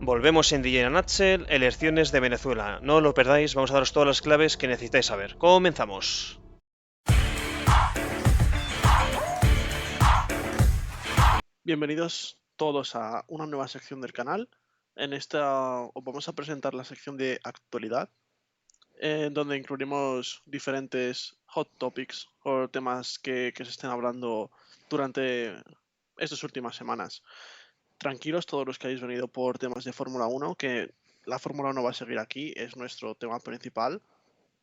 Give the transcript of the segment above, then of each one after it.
Volvemos en DJ Nutshell, elecciones de Venezuela. No lo perdáis, vamos a daros todas las claves que necesitáis saber. Comenzamos. Bienvenidos todos a una nueva sección del canal. En esta os vamos a presentar la sección de actualidad, en donde incluiremos diferentes hot topics o temas que se estén hablando durante estas últimas semanas. Tranquilos todos los que habéis venido por temas de Fórmula 1, que la Fórmula 1 va a seguir aquí, es nuestro tema principal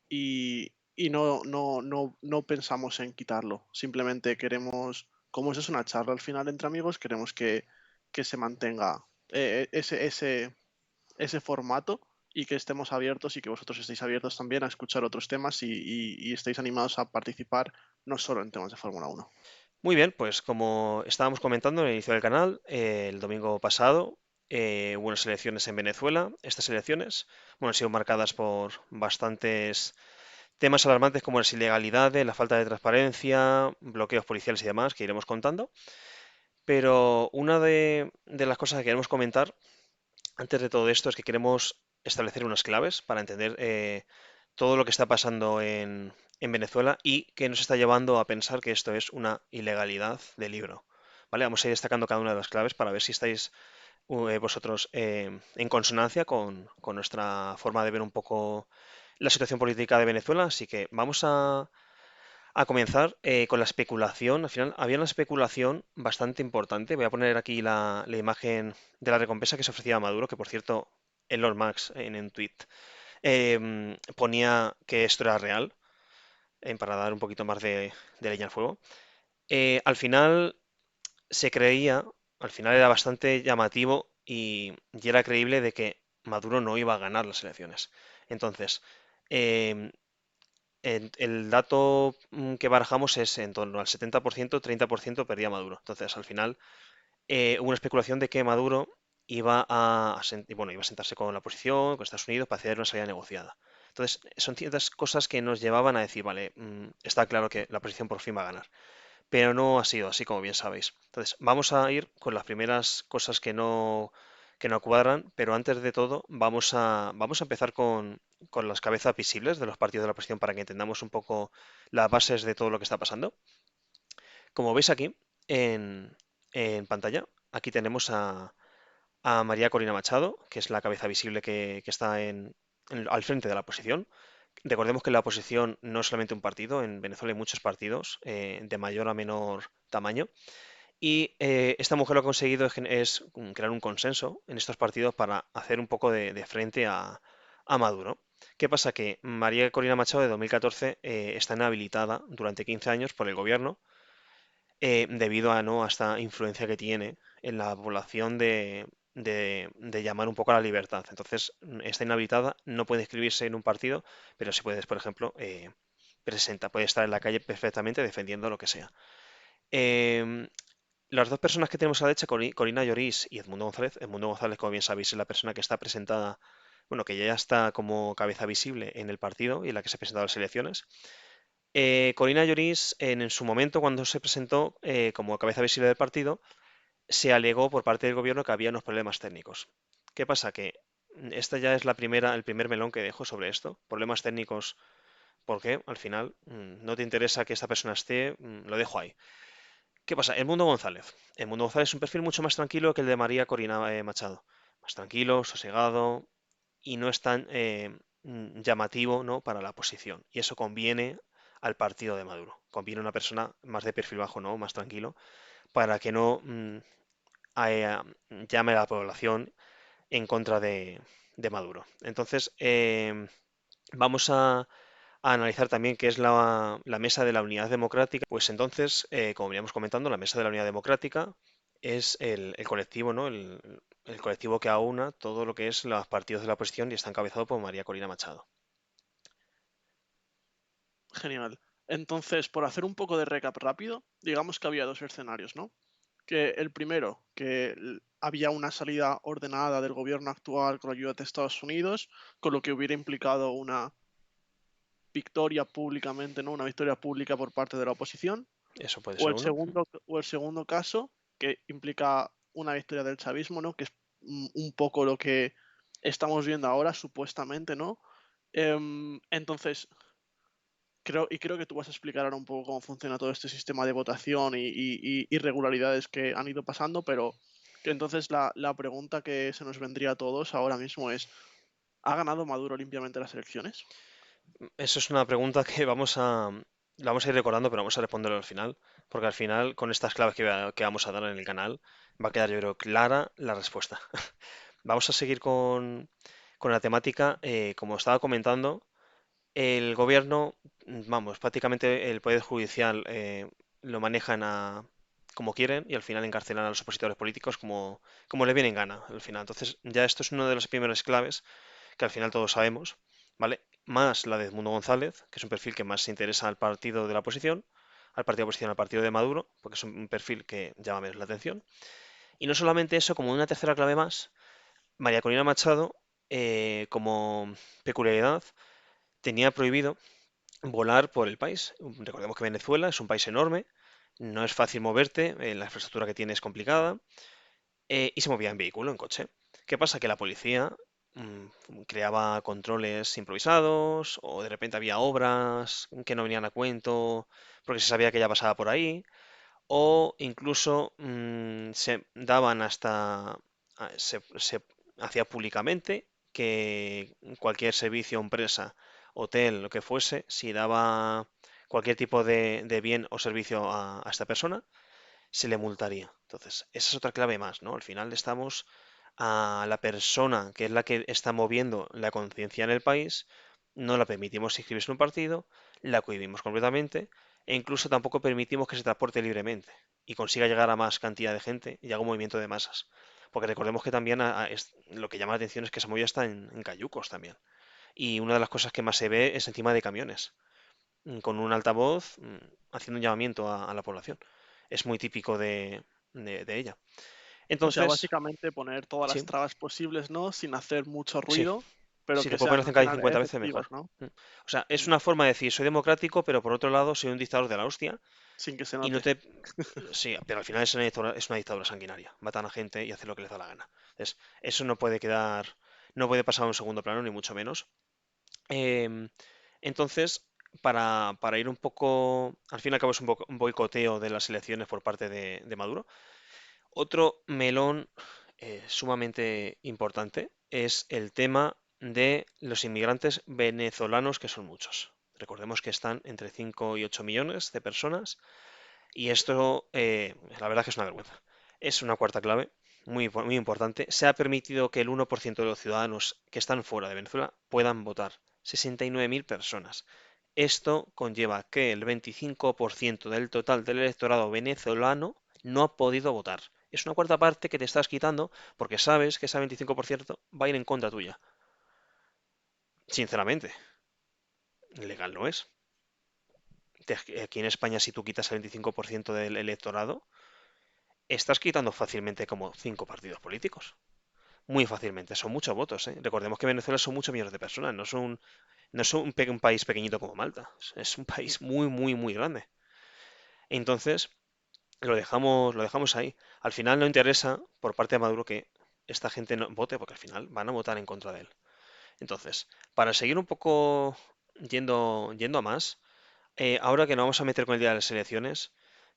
y no pensamos en quitarlo. Simplemente queremos, como es una charla al final entre amigos, queremos que se mantenga ese formato y que estemos abiertos y que vosotros estéis abiertos también a escuchar otros temas y estéis animados a participar no solo en temas de Fórmula 1. Muy bien, pues como estábamos comentando en el inicio del canal, el domingo pasado hubo unas elecciones en Venezuela. Estas elecciones, bueno, han sido marcadas por bastantes temas alarmantes como las ilegalidades, la falta de transparencia, bloqueos policiales y demás, que iremos contando. Pero una de las cosas que queremos comentar antes de todo esto es que queremos establecer unas claves para entender todo lo que está pasando en Venezuela y que nos está llevando a pensar que esto es una ilegalidad de libro. ¿Vale? Vamos a ir destacando cada una de las claves para ver si estáis vosotros en consonancia con nuestra forma de ver un poco la situación política de Venezuela. Así que vamos a comenzar con la especulación. Al final había una especulación bastante importante. Voy a poner aquí la imagen de la recompensa que se ofrecía a Maduro, que por cierto, Elon Musk en un tweet ponía que esto era real, para dar un poquito más de leña al fuego. Al final se creía, al final era bastante llamativo y era creíble de que Maduro no iba a ganar las elecciones. Entonces, em, el dato que barajamos es en torno al 70%, 30% perdía Maduro. Entonces, al final, hubo una especulación de que Maduro iba a sentarse con la oposición, con Estados Unidos, para hacer una salida negociada. Entonces, son ciertas cosas que nos llevaban a decir, vale, está claro que la oposición por fin va a ganar. Pero no ha sido así, como bien sabéis. Entonces, vamos a ir con las primeras cosas que no cuadran, pero antes de todo, vamos a empezar con las cabezas visibles de los partidos de la oposición para que entendamos un poco las bases de todo lo que está pasando. Como veis aquí en pantalla, aquí tenemos a María Corina Machado, que es la cabeza visible que está al frente de la oposición. Recordemos que la oposición no es solamente un partido, en Venezuela hay muchos partidos de mayor a menor tamaño. Y esta mujer lo que ha conseguido es crear un consenso en estos partidos para hacer un poco de frente a Maduro. ¿Qué pasa? Que María Corina Machado de 2014 está inhabilitada durante 15 años por el gobierno debido a esta influencia que tiene en la población de llamar un poco a la libertad. Entonces, está inhabilitada, no puede inscribirse en un partido, pero sí puede, por ejemplo, puede estar en la calle perfectamente defendiendo lo que sea. Em, las dos personas que tenemos a la derecha, Corina Lloris y Edmundo González. Edmundo González, como bien sabéis, es la persona que está presentada, bueno, que ya está como cabeza visible en el partido y en la que se ha presentado a las elecciones. Corina Lloris, en su momento, cuando se presentó como cabeza visible del partido, se alegó por parte del gobierno que había unos problemas técnicos. ¿Qué pasa? Que esta ya es el primer melón que dejo sobre esto. Problemas técnicos, ¿por qué? Al final, no te interesa que esta persona esté, lo dejo ahí. ¿Qué pasa? El Mundo González. El Mundo González es un perfil mucho más tranquilo que el de María Corina Machado. Más tranquilo, sosegado y no es tan llamativo, ¿no? Para la oposición. Y eso conviene al partido de Maduro. Conviene una persona más de perfil bajo, ¿no? Más tranquilo, para que no a- llame a la población en contra de Maduro. Entonces, vamos a analizar también qué es la Mesa de la Unidad Democrática. Pues entonces, como veníamos comentando, la Mesa de la Unidad Democrática es el colectivo, ¿no? El colectivo que aúna todo lo que es los partidos de la oposición y está encabezado por María Corina Machado. Genial. Entonces, por hacer un poco de recap rápido, digamos que había dos escenarios, ¿no? Que el primero, que había una salida ordenada del gobierno actual con la ayuda de Estados Unidos, con lo que hubiera implicado una victoria públicamente, ¿no? Una victoria pública por parte de la oposición. Eso puede O ser el uno. segundo, o el segundo caso, que implica una victoria del chavismo, ¿no? Que es un poco lo que estamos viendo ahora, supuestamente, ¿no? Entonces, creo que tú vas a explicar ahora un poco cómo funciona todo este sistema de votación y irregularidades que han ido pasando, pero que entonces la pregunta que se nos vendría a todos ahora mismo es, ¿ha ganado Maduro limpiamente las elecciones? Eso es una pregunta que la vamos a ir recordando, pero vamos a responderlo al final, porque al final, con estas claves que vamos a dar en el canal, va a quedar, yo creo, clara la respuesta. Vamos a seguir con la temática. Como estaba comentando, el gobierno, vamos, prácticamente el poder judicial lo manejan como quieren y al final encarcelan a los opositores políticos como le viene en gana, al final. Entonces, ya esto es una de las primeras claves que al final todos sabemos, ¿vale? Más la de Edmundo González, que es un perfil que más se interesa al partido de la oposición, al partido de oposición, al partido de Maduro, porque es un perfil que llama menos la atención. Y no solamente eso, como una tercera clave más, María Corina Machado, como peculiaridad, tenía prohibido volar por el país. Recordemos que Venezuela es un país enorme, no es fácil moverte, la infraestructura que tiene es complicada, y se movía en vehículo, en coche. ¿Qué pasa? Que la policía creaba controles improvisados o de repente había obras que no venían a cuento porque se sabía que ella pasaba por ahí o incluso se daban se hacía públicamente que cualquier servicio, empresa, hotel, lo que fuese, si daba cualquier tipo de bien o servicio a esta persona, se le multaría. Entonces, esa es otra clave más, ¿no? Al final estamos a la persona que es la que está moviendo la conciencia en el país, no la permitimos inscribirse en un partido, la cohibimos completamente e incluso tampoco permitimos que se transporte libremente y consiga llegar a más cantidad de gente y haga un movimiento de masas. Porque recordemos que también lo que llama la atención es que esa movida está en cayucos también. Y una de las cosas que más se ve es encima de camiones con un altavoz haciendo un llamamiento a la población. Es muy típico de ella. O sea, Entonces, básicamente poner todas las sí, trabas posibles, ¿no? Sin hacer mucho sí, ruido, pero si te que puedo poner sean en al calle final 50 veces efectivas, mejor. ¿no? O sea, es una Vale, forma de decir, soy democrático, pero por otro lado soy un dictador de la hostia sin que se y no note. te... Sí, pero al final es una dictadura sanguinaria. Matan a gente y hacen lo que les da la gana. Entonces, eso no puede quedar, no puede pasar a un segundo plano, ni mucho menos. Em, entonces, para ir un poco, al fin y al cabo es un boicoteo de las elecciones por parte de Maduro. Otro melón sumamente importante es el tema de los inmigrantes venezolanos, que son muchos. Recordemos que están entre 5 y 8 millones de personas y esto, la verdad que es una vergüenza. Es una cuarta clave muy importante. Se ha permitido que el 1% de los ciudadanos que están fuera de Venezuela puedan votar. 69.000 personas. Esto conlleva que el 25% del total del electorado venezolano no ha podido votar. Es una cuarta parte que te estás quitando porque sabes que ese 25% va a ir en contra tuya. Sinceramente, legal no es. Aquí en España, si tú quitas el 25% del electorado, estás quitando fácilmente como 5 partidos políticos. Muy fácilmente, son muchos votos, ¿eh? Recordemos que Venezuela son muchos millones de personas, no es un país pequeñito como Malta, es un país muy grande. Entonces, lo dejamos ahí. Al final no interesa por parte de Maduro que esta gente no vote, porque al final van a votar en contra de él. Entonces, para seguir un poco yendo a más, ahora que nos vamos a meter con el día de las elecciones,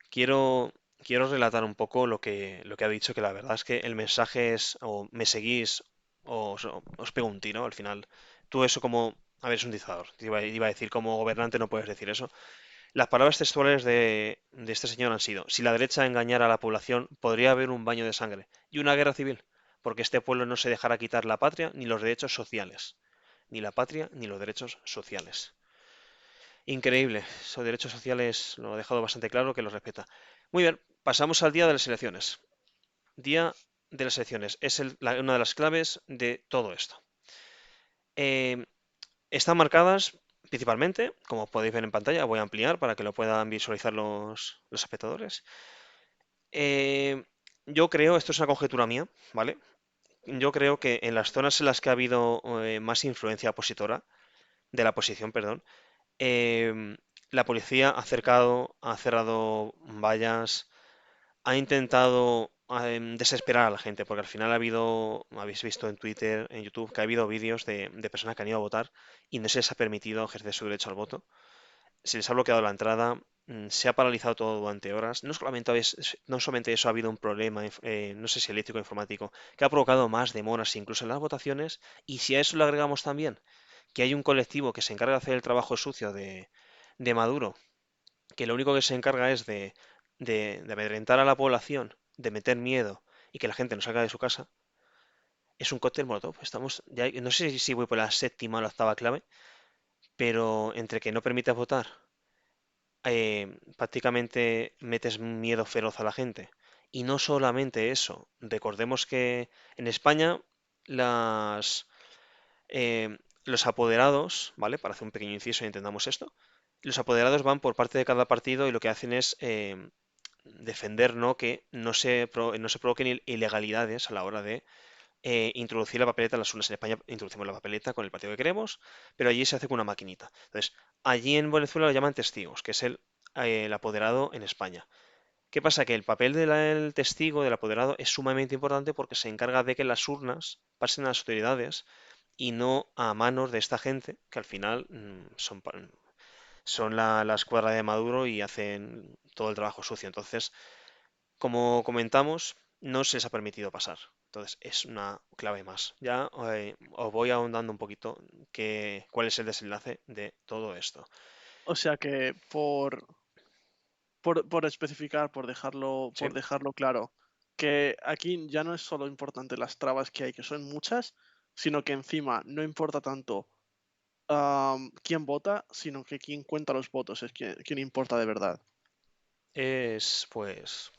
quiero, quiero relatar un poco lo que ha dicho, que la verdad es que el mensaje es o me seguís o os pego un tiro al final. Tú eso como, a ver, es un dictador. Iba a decir como gobernante no puedes decir eso. Las palabras textuales de este señor han sido, si la derecha engañara a la población, podría haber un baño de sangre y una guerra civil, porque este pueblo no se dejará quitar la patria ni los derechos sociales. Ni la patria ni los derechos sociales. Increíble. Esos derechos sociales lo ha dejado bastante claro que los respeta. Muy bien, pasamos al día de las elecciones. Día de las elecciones. Es una de las claves de todo esto. Eh, Están marcadas principalmente, como podéis ver en pantalla, voy a ampliar para que lo puedan visualizar los espectadores. Eh, yo creo, esto es una conjetura mía, ¿vale? Yo creo que en las zonas en las que ha habido más influencia opositora, de la oposición, perdón, Em, la policía ha cerrado vallas, ha intentado desesperar a la gente, porque al final habéis visto en Twitter, en YouTube, que ha habido vídeos de personas que han ido a votar y no se les ha permitido ejercer su derecho al voto. Se les ha bloqueado la entrada, se ha paralizado todo durante horas. No solamente eso, ha habido un problema, no sé si eléctrico o informático, que ha provocado más demoras incluso en las votaciones. Y si a eso le agregamos también que hay un colectivo que se encarga de hacer el trabajo sucio de Maduro, que lo único que se encarga es de amedrentar a la población, de meter miedo y que la gente no salga de su casa, es un cóctel molotov. No sé si voy por la séptima o la octava clave, pero entre que no permites votar, prácticamente metes miedo feroz a la gente. Y no solamente eso, recordemos que en España las, los apoderados, ¿vale? Para hacer un pequeño inciso y entendamos esto, los apoderados van por parte de cada partido y lo que hacen es defender, ¿no? Que no se provoquen ilegalidades a la hora de introducir la papeleta en las urnas. En España introducimos la papeleta con el partido que queremos, pero allí se hace con una maquinita. Entonces, allí en Venezuela lo llaman testigos, que es el apoderado en España. ¿Qué pasa? Que el papel del testigo, del apoderado, es sumamente importante porque se encarga de que las urnas pasen a las autoridades y no a manos de esta gente, que al final son la escuadra de Maduro y hacen todo el trabajo sucio. Entonces, como comentamos, no se les ha permitido pasar. Entonces, es una clave más. Ya os voy ahondando un poquito cuál es el desenlace de todo esto. O sea que por especificar, ¿Sí? por dejarlo claro, que aquí ya no es solo importante las trabas que hay, que son muchas, sino que encima no importa tanto quién vota, sino que quién cuenta los votos es quien importa de verdad. Pues,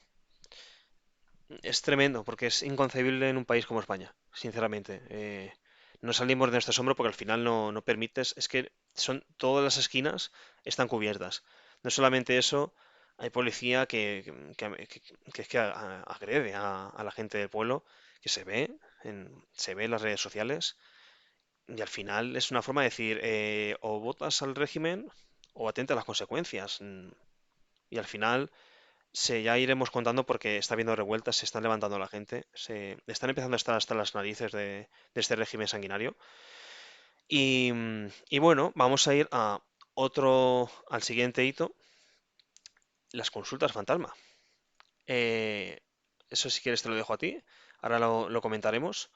es tremendo, porque es inconcebible en un país como España, sinceramente. No salimos de nuestro asombro porque al final no permites, es que todas las esquinas están cubiertas. No solamente eso, hay policía que es que agrede a la gente del pueblo, que se ve en las redes sociales, y al final es una forma de decir, o votas al régimen o atenta a las consecuencias. Y al final ya iremos contando porque está habiendo revueltas, se están levantando la gente, se están empezando a estar hasta las narices de este régimen sanguinario. Y bueno, vamos a ir al siguiente hito, las consultas fantasma. Eh, Eso si quieres te lo dejo a ti, ahora lo comentaremos.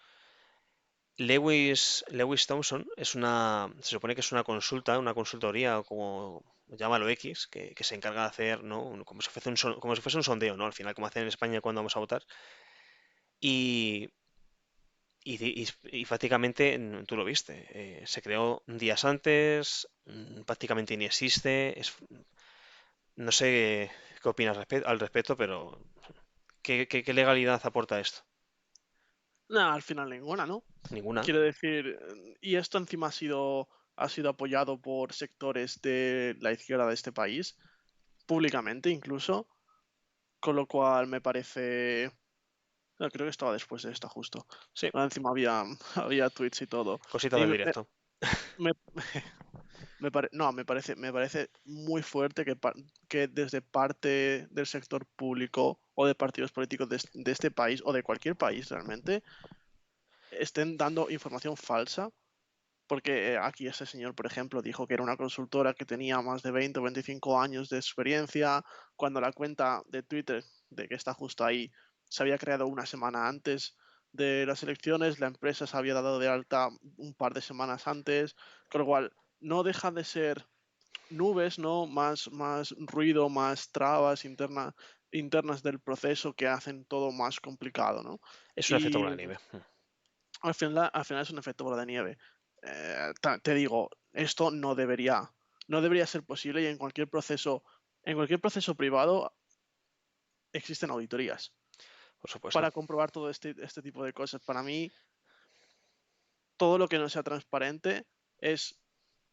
Lewis Thompson se supone que es una consultoría, o como llámalo X, que se encarga de hacer, ¿no? Como si fuese un sondeo, ¿no? Al final, como hacen en España cuando vamos a votar. Y, y prácticamente, tú lo viste, se creó días antes, prácticamente ni existe. No sé qué opinas al respecto, pero ¿qué legalidad aporta esto? Nada, al final ninguna, ¿no? Ninguna. Quiero decir, y esto encima ha sido apoyado por sectores de la izquierda de este país, públicamente incluso, con lo cual me parece. No, creo que estaba después de esta justo. Sí, Encima había, había tweets y todo. cositas Y del directo. me- no, me parece muy fuerte que desde parte del sector público o de partidos políticos de este país o de cualquier país realmente estén dando información falsa. Porque aquí ese señor, por ejemplo, dijo que era una consultora que tenía más de 20 o 25 años de experiencia, cuando la cuenta de Twitter, de que está justo ahí, se había creado una semana antes de las elecciones, la empresa se había dado de alta un par de semanas antes, con lo cual no deja de ser nubes, ¿no? Más ruido, más trabas internas del proceso que hacen todo más complicado, ¿no? Es un efecto Y bola de nieve. al final es un efecto bola de nieve. Te digo, esto no debería ser posible y en cualquier proceso privado existen auditorías Por supuesto. para comprobar todo este tipo de cosas. Para mí, todo lo que no sea transparente es,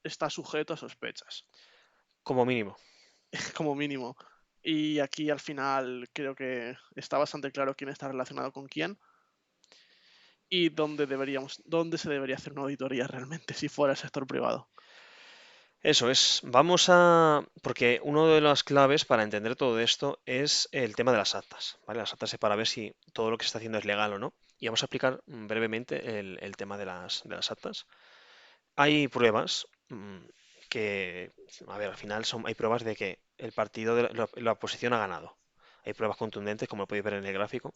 está sujeto a sospechas, Como mínimo. como mínimo. Y aquí al final creo que está bastante claro quién está relacionado con quién y dónde se debería hacer una auditoría realmente si fuera el sector privado. Eso es. Vamos a... Porque una de las claves para entender todo esto es el tema de las actas, ¿vale? Las actas es para ver si todo lo que se está haciendo es legal o no. Y vamos a explicar brevemente el tema de las actas. Hay pruebas que, a ver, al final hay pruebas de que el partido de la oposición ha ganado. Hay pruebas contundentes, como lo podéis ver en el gráfico.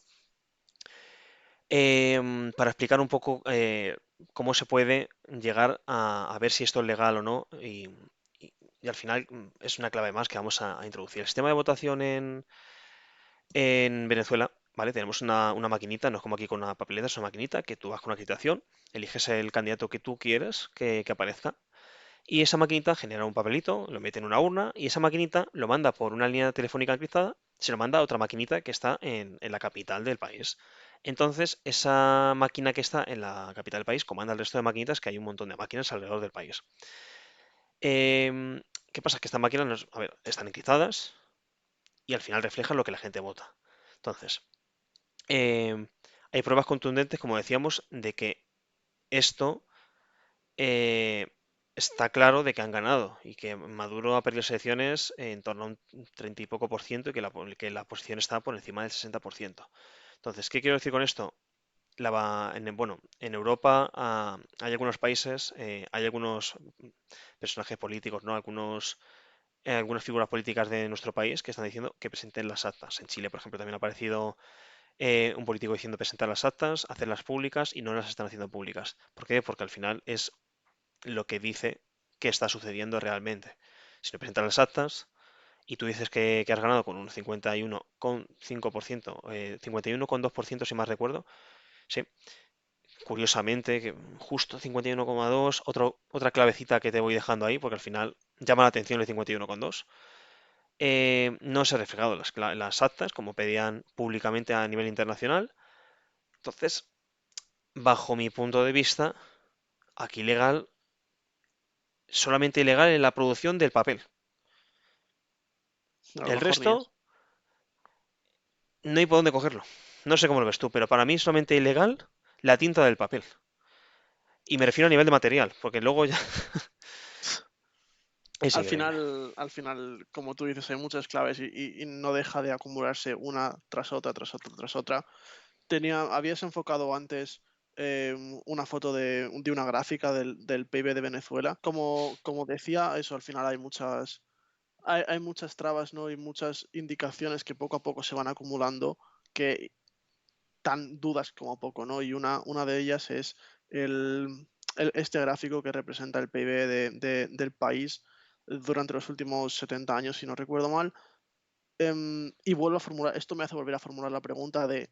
Para explicar un poco cómo se puede llegar a ver si esto es legal o no y- y al final es una clave más que vamos a introducir. El sistema de votación en Venezuela, ¿vale? Tenemos una maquinita, no es como aquí con una papeleta, es una maquinita que tú vas con una acreditación, eliges el candidato que tú quieres que aparezca y esa maquinita genera un papelito, lo mete en una urna y esa maquinita lo manda por una línea telefónica encriptada, se lo manda a otra maquinita que está en la capital del país. Entonces, esa máquina que está en la capital del país comanda el resto de maquinitas, que hay un montón de máquinas alrededor del país. ¿Qué pasa? Que estas máquinas, a ver, están encriptadas y al final reflejan lo que la gente vota. Entonces, em, hay pruebas contundentes, como decíamos, de que esto eh, está claro de que han ganado y que Maduro ha perdido las elecciones en torno a un 30 y poco por ciento y que la oposición está por encima del 60%. Entonces, ¿qué quiero decir con esto? Bueno, en Europa hay algunos países, hay algunos personajes políticos, ¿no? Algunas figuras políticas de nuestro país que están diciendo que presenten las actas. En Chile, por ejemplo, también ha aparecido un político diciendo presentar las actas, hacerlas públicas y no las están haciendo públicas. ¿Por qué? Porque al final es lo que dice que está sucediendo realmente. Si no presentas las actas y tú dices que has ganado con un 51,5%, 51,2% si más recuerdo, sí, curiosamente, que justo 51,2, otra clavecita que te voy dejando ahí, porque al final llama la atención el 51,2. No se ha reflejado las actas como pedían públicamente a nivel internacional. Entonces, bajo mi punto de vista, aquí legal, solamente ilegal en la producción del papel. A lo El mejor ni resto eso. no hay por dónde cogerlo. No sé cómo lo ves tú, pero para mí es solamente ilegal la tinta del papel. Y me refiero a nivel de material, porque luego ya es increíble. Al final, como tú dices, hay muchas claves y no deja de acumularse una tras otra, tras otra, tras otra. Habías enfocado antes una foto de una gráfica del PIB de Venezuela. Como decía, eso al final hay muchas trabas, ¿no? Y muchas indicaciones que poco a poco se van acumulando que tan dudas como poco, ¿no? Y una de ellas es este gráfico que representa el PIB del país durante los últimos 70 años, si no recuerdo mal. Y vuelvo a formular, esto me hace volver a formular la pregunta de,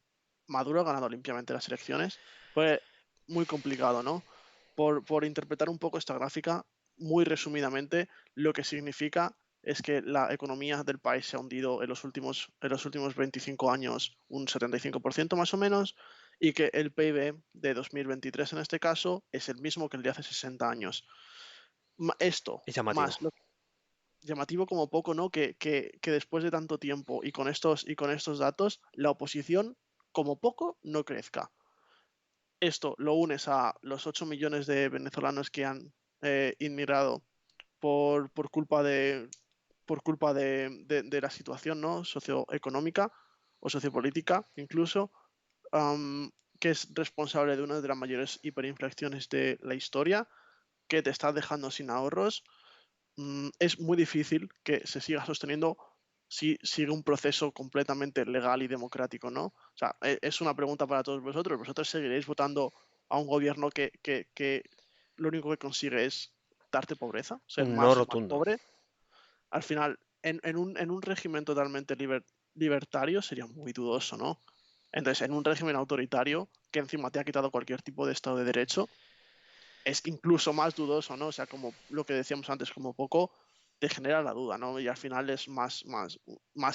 ¿Maduro ha ganado limpiamente las elecciones? Fue muy complicado, ¿no? Por interpretar un poco esta gráfica, muy resumidamente, lo que significa es que la economía del país se ha hundido en los últimos 25 años un 75% más o menos, y que el PIB de 2023 en este caso es el mismo que el de hace 60 años. Esto, Es llamativo. más lo llamativo como poco, ¿no? Que después de tanto tiempo y con estos datos, la oposición, como poco, no crezca. Esto lo unes a los 8 millones de venezolanos que han inmigrado por culpa de la situación, ¿no? Socioeconómica o sociopolítica, incluso, que es responsable de una de las mayores hiperinflaciones de la historia, que te está dejando sin ahorros. Es muy difícil que se siga sosteniendo si sigue un proceso completamente legal y democrático, ¿no? O sea, es una pregunta para todos vosotros. ¿Vosotros seguiréis votando a un gobierno que lo único que consigue es darte pobreza, ser Un no más y más rotundo. pobre? Al final, en un régimen totalmente libertario sería muy dudoso, ¿no? Entonces, en un régimen autoritario que encima te ha quitado cualquier tipo de Estado de Derecho, es incluso más dudoso, ¿no? O sea, como lo que decíamos antes, como poco te genera la duda, ¿no? Y al final es más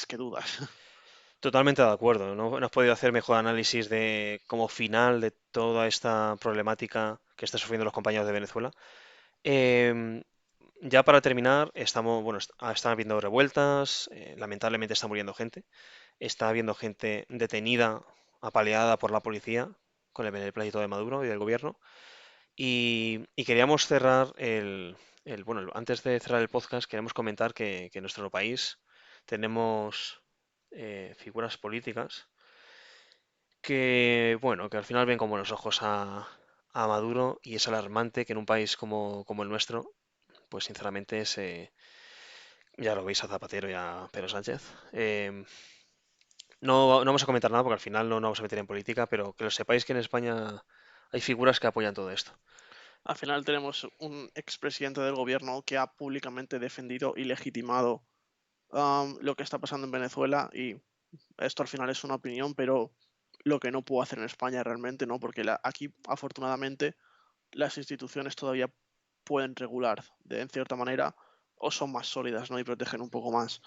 que dudas. Totalmente de acuerdo. No has podido hacer mejor análisis de como final de toda esta problemática que están sufriendo los compañeros de Venezuela. Em, ya para terminar, bueno, están habiendo revueltas, lamentablemente está muriendo gente, está habiendo gente detenida, apaleada por la policía con el beneplácito de Maduro y del gobierno. Y queríamos cerrar antes de cerrar el podcast, queremos comentar que en nuestro país tenemos figuras políticas que al final ven con buenos ojos a Maduro y es alarmante que en un país como el nuestro, pues sinceramente ya lo veis a Zapatero y a Pedro Sánchez. No vamos a comentar nada porque al final no nos vamos a meter en política, pero que lo sepáis que en España hay figuras que apoyan todo esto. Al final tenemos un expresidente del gobierno que ha públicamente defendido y legitimado lo que está pasando en Venezuela, y esto al final es una opinión, pero lo que no puedo hacer en España realmente, ¿no? Porque aquí, afortunadamente, las instituciones todavía pueden regular en cierta manera o son más sólidas, ¿no? Y protegen un poco más.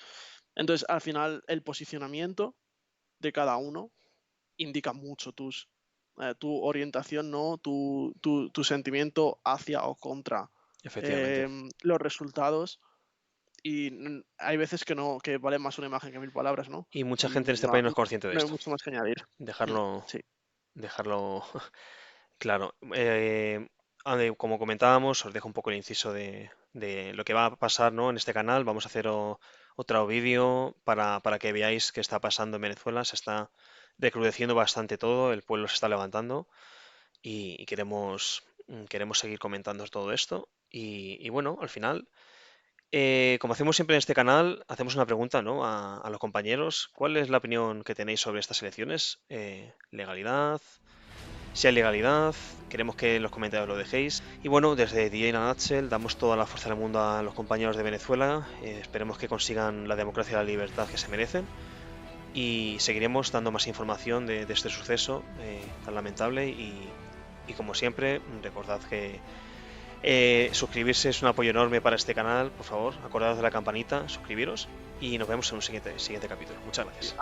Entonces, al final, el posicionamiento de cada uno indica mucho tu orientación, ¿no? Tu sentimiento hacia o contra Efectivamente. los resultados. Y hay veces que no, que vale más una imagen que 1000 palabras, ¿no? Y mucha Y gente en este no, país no es consciente de no hay esto. mucho más que añadir. Dejarlo, Sí. dejarlo claro. Como comentábamos, os dejo un poco el inciso de lo que va a pasar, ¿no? En este canal. Vamos a hacer otro vídeo para que veáis qué está pasando en Venezuela. Se está recrudeciendo bastante todo, el pueblo se está levantando y queremos seguir comentando todo esto. Y bueno, al final, como hacemos siempre en este canal, hacemos una pregunta, ¿no? a los compañeros. ¿Cuál es la opinión que tenéis sobre estas elecciones? ¿Legalidad? Si hay legalidad, queremos que en los comentarios lo dejéis. Y bueno, desde DJ in a Nutshell damos toda la fuerza del mundo a los compañeros de Venezuela. Esperemos que consigan la democracia y la libertad que se merecen. Y seguiremos dando más información de este suceso tan lamentable. Y como siempre, recordad que suscribirse es un apoyo enorme para este canal. Por favor, acordaos de la campanita, suscribiros. Y nos vemos en un siguiente capítulo. Muchas Y gracias.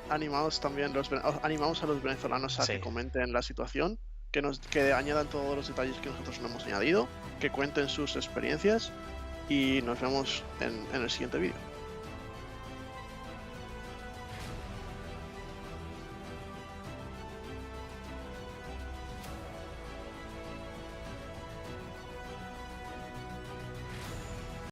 animamos también animamos a los venezolanos a que Sí. comenten la situación, que añadan todos los detalles que nosotros no hemos añadido, que cuenten sus experiencias, y nos vemos en el siguiente vídeo.